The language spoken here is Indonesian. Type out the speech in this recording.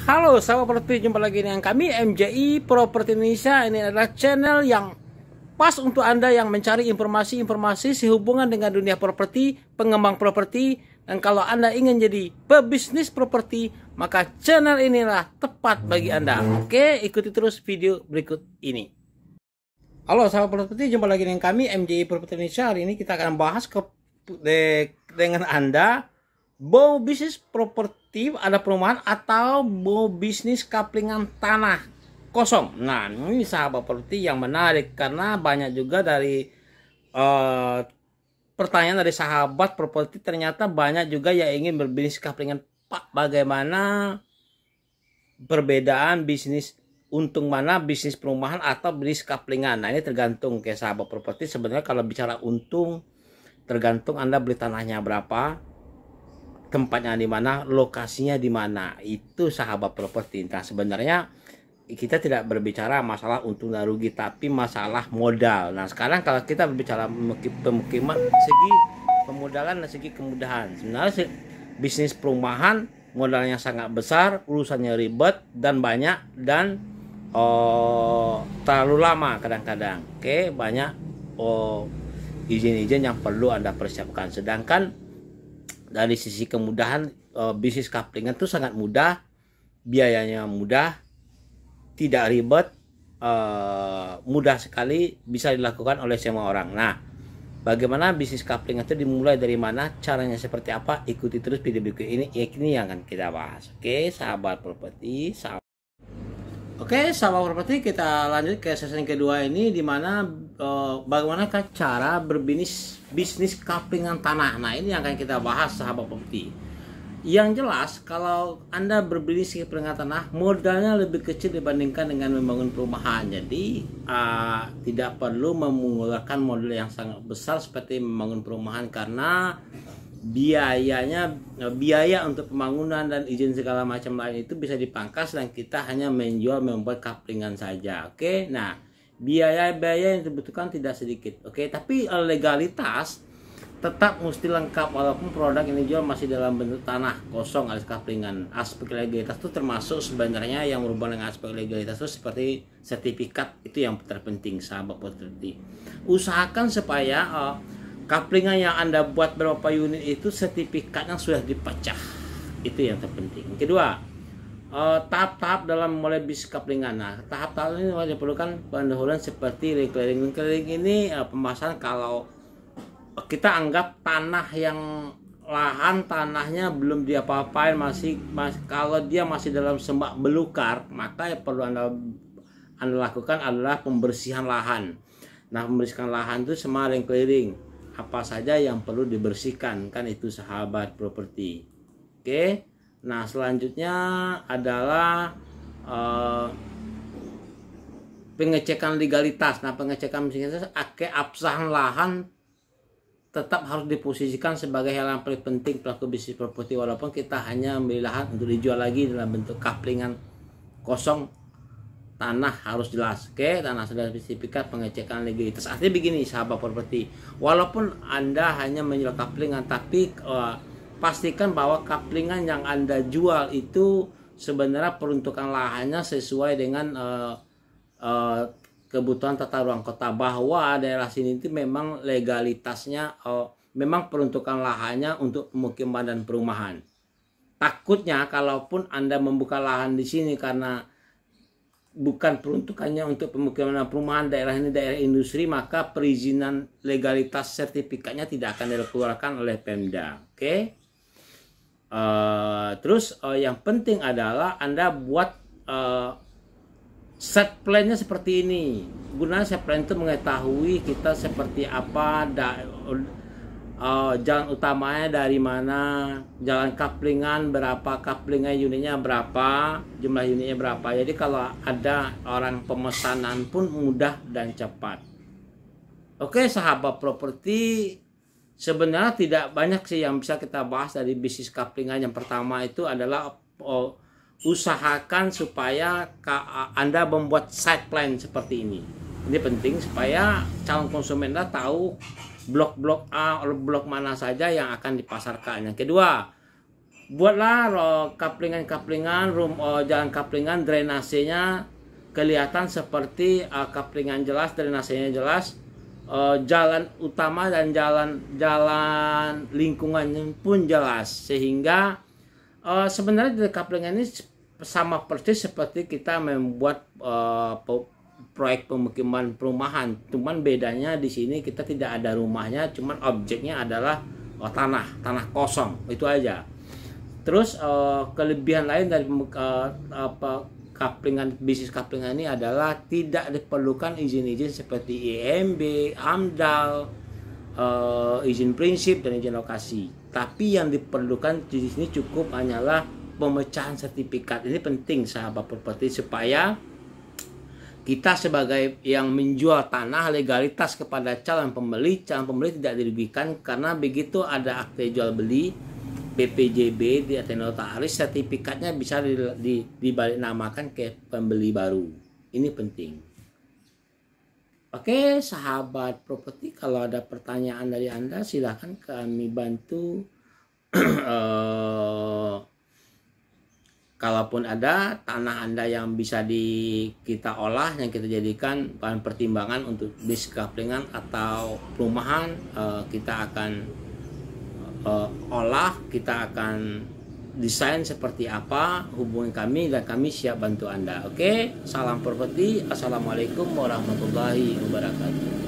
Halo sahabat properti, jumpa lagi dengan kami MJI Properti Indonesia. Ini adalah channel yang pas untuk Anda yang mencari informasi-informasi sehubungan dengan dunia properti, pengembang properti. Dan kalau Anda ingin jadi pebisnis properti, maka channel inilah tepat bagi Anda. Oke, ikuti terus video berikut ini. Halo sahabat properti, jumpa lagi dengan kami MJI Properti Indonesia. Hari ini kita akan bahas dengan Anda mau bisnis properti ada perumahan atau mau bisnis kaplingan tanah kosong. Nah, ini sahabat properti yang menarik karena banyak juga dari pertanyaan dari sahabat properti. Ternyata banyak juga yang ingin berbisnis kaplingan. Pak, bagaimana perbedaan bisnis, untung mana bisnis perumahan atau bisnis kaplingan? Nah, ini tergantung ke sahabat properti. Sebenarnya kalau bicara untung, tergantung Anda beli tanahnya berapa, tempatnya di mana, lokasinya di mana. Itu sahabat properti. Nah, sebenarnya kita tidak berbicara masalah untung dan rugi, tapi masalah modal. Nah, sekarang kalau kita berbicara pemukiman, segi pemodalan dan segi kemudahan. Sebenarnya bisnis perumahan modalnya sangat besar, urusannya ribet dan banyak, dan terlalu lama kadang-kadang. Oke, banyak izin-izin yang perlu Anda persiapkan. Sedangkan dari sisi kemudahan, bisnis kaplingan itu sangat mudah, biayanya mudah, tidak ribet, mudah sekali, bisa dilakukan oleh semua orang. Nah, bagaimana bisnis kaplingan itu dimulai dari mana, caranya seperti apa? Ikuti terus video berikut ini. Ini yang akan kita bahas. Oke, sahabat properti. Oke, sahabat properti, kita lanjut ke sesi kedua ini, di mana bagaimana cara bisnis kaplingan tanah. Nah, ini yang akan kita bahas sahabat properti. Yang jelas, kalau Anda berbisnis kaplingan tanah, modalnya lebih kecil dibandingkan dengan membangun perumahan. Jadi tidak perlu mengeluarkan modal yang sangat besar seperti membangun perumahan, karena biaya untuk pembangunan dan izin segala macam lain itu bisa dipangkas, dan kita hanya membuat kaplingan saja. Oke, nah biaya yang dibutuhkan tidak sedikit. Oke, tapi legalitas tetap mesti lengkap, walaupun produk ini jual masih dalam bentuk tanah kosong alias kaplingan. Aspek legalitas itu termasuk sebenarnya yang berhubungan dengan aspek legalitas itu seperti sertifikat, itu yang terpenting sahabat properti. Usahakan supaya kaplingan yang Anda buat berapa unit itu sertifikatnya sudah dipecah. Itu yang terpenting. Kedua, tahap-tahap dalam mulai bisnis kaplingan. Nah, tahap-tahap ini diperlukan pendahuluan seperti ring clearing. Ring clearing ini pembahasan kalau kita anggap tanahnya belum diapa-apain, masih kalau dia masih dalam semak belukar, maka yang perlu Anda lakukan adalah pembersihan lahan. Nah, pembersihan lahan itu semua ring clearing. Apa saja yang perlu dibersihkan, kan itu sahabat properti. Oke, nah selanjutnya adalah pengecekan legalitas. Nah, pengecekan legalitas, keabsahan lahan tetap harus diposisikan sebagai hal yang paling penting pelaku bisnis properti, walaupun kita hanya membeli lahan untuk dijual lagi dalam bentuk kaplingan kosong. Tanah harus jelas. Oke, tanah sudah sertifikat, pengecekan legalitas. Artinya begini sahabat properti, walaupun Anda hanya menjual kaplingan, tapi pastikan bahwa kaplingan yang Anda jual itu sebenarnya peruntukan lahannya sesuai dengan kebutuhan tata ruang kota, bahwa daerah sini itu memang legalitasnya memang peruntukan lahannya untuk pemukiman dan perumahan. Takutnya kalaupun Anda membuka lahan di sini karena bukan peruntukannya untuk pemukiman dan perumahan, daerah ini daerah industri, maka perizinan legalitas sertifikatnya tidak akan dikeluarkan oleh Pemda. Oke. Terus yang penting adalah Anda buat set plan-nya seperti ini. Gunanya set plan itu mengetahui kita seperti apa, jalan utamanya dari mana, jalan kaplingan berapa, kaplingan unitnya berapa, jumlah unitnya berapa. Jadi kalau ada orang pemesanan pun mudah dan cepat. Oke sahabat properti, sebenarnya tidak banyak sih yang bisa kita bahas dari bisnis kaplingan. Yang pertama itu adalah usahakan supaya Anda membuat site plan seperti ini. Ini penting supaya calon konsumen Anda tahu blok-blok A, blok mana saja yang akan dipasarkan. Yang kedua, buatlah kaplingan-kaplingan jalan kaplingan, drainasenya kelihatan seperti kaplingan jelas, drainasenya jelas, jalan utama dan jalan lingkungannya pun jelas, sehingga sebenarnya dari kaplingan ini sama persis seperti kita membuat proyek perumahan, cuman bedanya di sini kita tidak ada rumahnya, cuman objeknya adalah tanah kosong, itu aja. Terus kelebihan lain dari bisnis kaplingan ini adalah tidak diperlukan izin-izin seperti IMB, AMDAL, izin prinsip dan izin lokasi. Tapi yang diperlukan di sini cukup hanyalah pemecahan sertifikat. Ini penting sahabat properti, supaya kita sebagai yang menjual tanah legalitas kepada calon pembeli tidak dirugikan, karena begitu ada akte jual beli BPJB di notaris, sertifikatnya bisa dibalik namakan ke pembeli baru. Ini penting. Oke, sahabat properti, kalau ada pertanyaan dari Anda silahkan kami bantu. Kalaupun ada tanah Anda yang bisa kita olah, yang kita jadikan bahan pertimbangan untuk bisnis kaplingan atau perumahan, kita akan olah, kita akan desain seperti apa, hubungi kami dan kami siap bantu Anda. Oke, salam properti. Assalamualaikum warahmatullahi wabarakatuh.